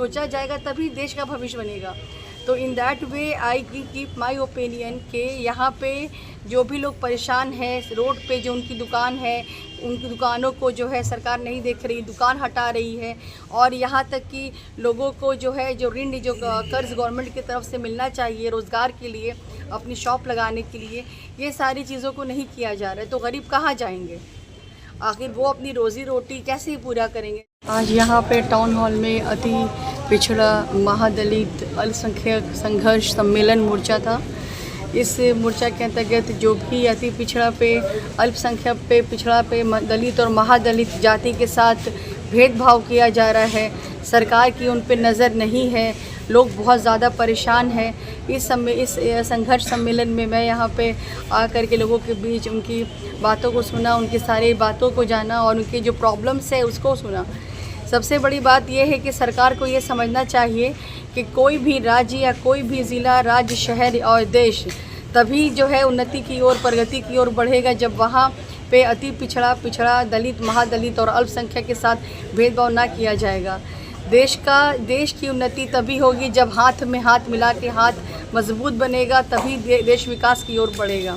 सोचा जाएगा तभी देश का भविष्य बनेगा। तो in that way I keep my opinion के यहाँ पे जो भी लोग परेशान हैं, रोड पे जो उनकी दुकान है, उनकी दुकानों को जो है सरकार नहीं देख रही, दुकान हटा रही है, और यहाँ तक कि लोगों को जो है जो ऋण जो कर्ज गवर्नमेंट की तरफ से मिलना चाहिए रोज़गार के लिए, अपनी शॉप लगाने के लिए, ये सारी चीज़ों को नहीं किया जा रहा है। तो गरीब कहाँ जाएंगे? आखिर वो अपनी रोज़ी रोटी कैसे पूरा करेंगे? आज यहाँ पे टाउन हॉल में अति पिछड़ा महादलित अल्पसंख्यक संघर्ष सम्मेलन मोर्चा था। इस मोर्चा के अंतर्गत जो भी अति पिछड़ा पे, अल्पसंख्यक पे, पिछड़ा पे, दलित और महादलित जाति के साथ भेदभाव किया जा रहा है, सरकार की उन पे नज़र नहीं है, लोग बहुत ज़्यादा परेशान हैं। इस संघर्ष सम्मेलन में मैं यहाँ पे आकर के लोगों के बीच उनकी बातों को सुना, उनकी सारी बातों को जाना और उनकी जो प्रॉब्लम्स है उसको सुना। सबसे बड़ी बात यह है कि सरकार को ये समझना चाहिए कि कोई भी राज्य या कोई भी ज़िला, राज्य, शहर और देश तभी जो है उन्नति की ओर, प्रगति की ओर बढ़ेगा जब वहाँ पे अति पिछड़ा दलित, महादलित और अल्पसंख्यक के साथ भेदभाव ना किया जाएगा। देश की उन्नति तभी होगी जब हाथ में हाथ मिला के हाथ मजबूत बनेगा, तभी देश विकास की ओर बढ़ेगा।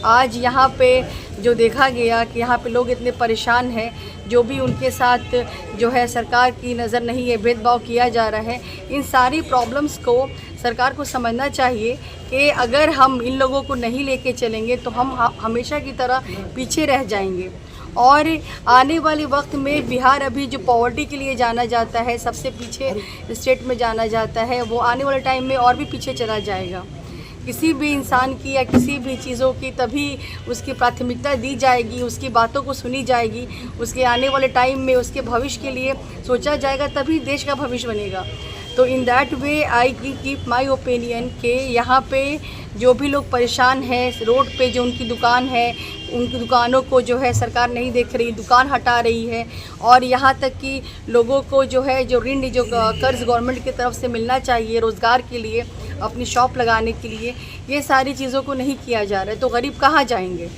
आज यहाँ पे जो देखा गया कि यहाँ पे लोग इतने परेशान हैं, जो भी उनके साथ जो है सरकार की नज़र नहीं है, भेदभाव किया जा रहा है, इन सारी प्रॉब्लम्स को सरकार को समझना चाहिए कि अगर हम इन लोगों को नहीं लेके चलेंगे तो हम हमेशा की तरह पीछे रह जाएंगे। और आने वाले वक्त में बिहार अभी जो पॉवर्टी के लिए जाना जाता है, सबसे पीछे स्टेट में जाना जाता है, वो आने वाले टाइम में और भी पीछे चला जाएगा। किसी भी इंसान की या किसी भी चीज़ों की तभी उसकी प्राथमिकता दी जाएगी, उसकी बातों को सुनी जाएगी, उसके आने वाले टाइम में उसके भविष्य के लिए सोचा जाएगा तभी देश का भविष्य बनेगा। तो in that way I keep my opinion के यहाँ पे जो भी लोग परेशान हैं, रोड पे जो उनकी दुकान है, उनकी दुकानों को जो है सरकार नहीं देख रही, दुकान हटा रही है, और यहाँ तक कि लोगों को जो है जो ऋण जो कर्ज गवर्नमेंट की तरफ से मिलना चाहिए रोज़गार के लिए, अपनी शॉप लगाने के लिए, ये सारी चीज़ों को नहीं किया जा रहा है। तो गरीब कहाँ जाएंगे?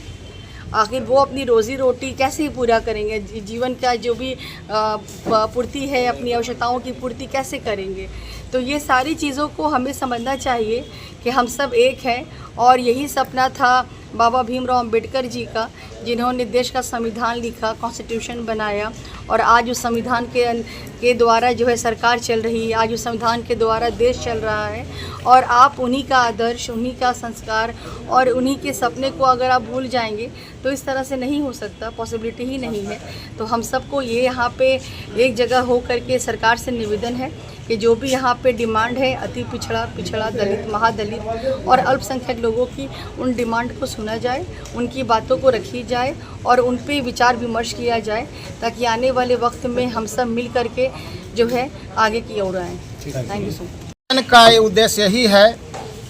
आखिर वो अपनी रोज़ी रोटी कैसे पूरा करेंगे? जीवन का जो भी पूर्ति है, अपनी आवश्यकताओं की पूर्ति कैसे करेंगे? तो ये सारी चीज़ों को हमें समझना चाहिए कि हम सब एक हैं, और यही सपना था बाबा भीमराव अंबेडकर जी का, जिन्होंने देश का संविधान लिखा, कॉन्स्टिट्यूशन बनाया, और आज उस संविधान के द्वारा जो है सरकार चल रही है, आज उस संविधान के द्वारा देश चल रहा है। और आप उन्हीं का आदर्श, उन्हीं का संस्कार और उन्हीं के सपने को अगर आप भूल जाएंगे तो इस तरह से नहीं हो सकता, पॉसिबिलिटी ही नहीं है। तो हम सबको ये यहाँ पे एक जगह हो करके सरकार से निवेदन है कि जो भी यहाँ पे डिमांड है अति पिछड़ा दलित, महादलित और अल्पसंख्यक लोगों की, उन डिमांड को सुना जाए, उनकी बातों को रखी जाए और उन पे विचार विमर्श किया जाए, ताकि आने वाले वक्त में हम सब मिल करके जो है आगे की ओर आएँ। Thank you so much. का उद्देश्य यही है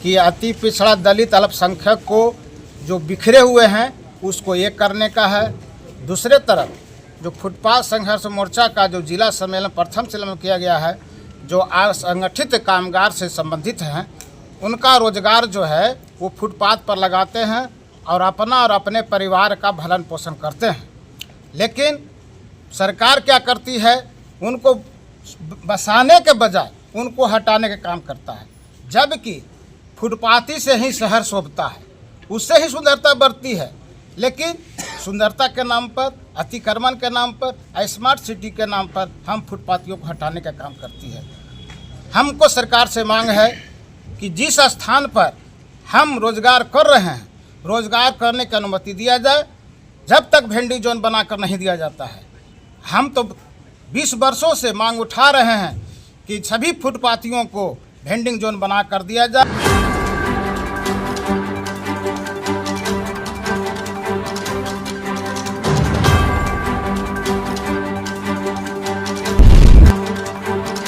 कि अति पिछड़ा दलित अल्पसंख्यक को जो बिखरे हुए हैं उसको एक करने का है। दूसरे तरफ जो फुटपाथ संघर्ष मोर्चा का जो जिला सम्मेलन प्रथम सम्मेलन किया गया है, जो असंगठित कामगार से संबंधित हैं, उनका रोजगार जो है वो फुटपाथ पर लगाते हैं और अपना और अपने परिवार का भरण पोषण करते हैं। लेकिन सरकार क्या करती है, उनको बसाने के बजाय उनको हटाने का काम करता है, जबकि फुटपाथी से ही शहर शोभता है, उससे ही सुंदरता बढ़ती है। लेकिन सुंदरता के नाम पर, अतिक्रमण के नाम पर, स्मार्ट सिटी के नाम पर हम फुटपाथियों को हटाने का काम करती है। हमको सरकार से मांग है कि जिस स्थान पर हम रोजगार कर रहे हैं, रोजगार करने की अनुमति दिया जाए। जब तक भेंडी जोन बनाकर नहीं दिया जाता है, हम तो 20 वर्षों से मांग उठा रहे हैं कि सभी फुटपाथियों को वेंडिंग जोन बना कर दिया जाए।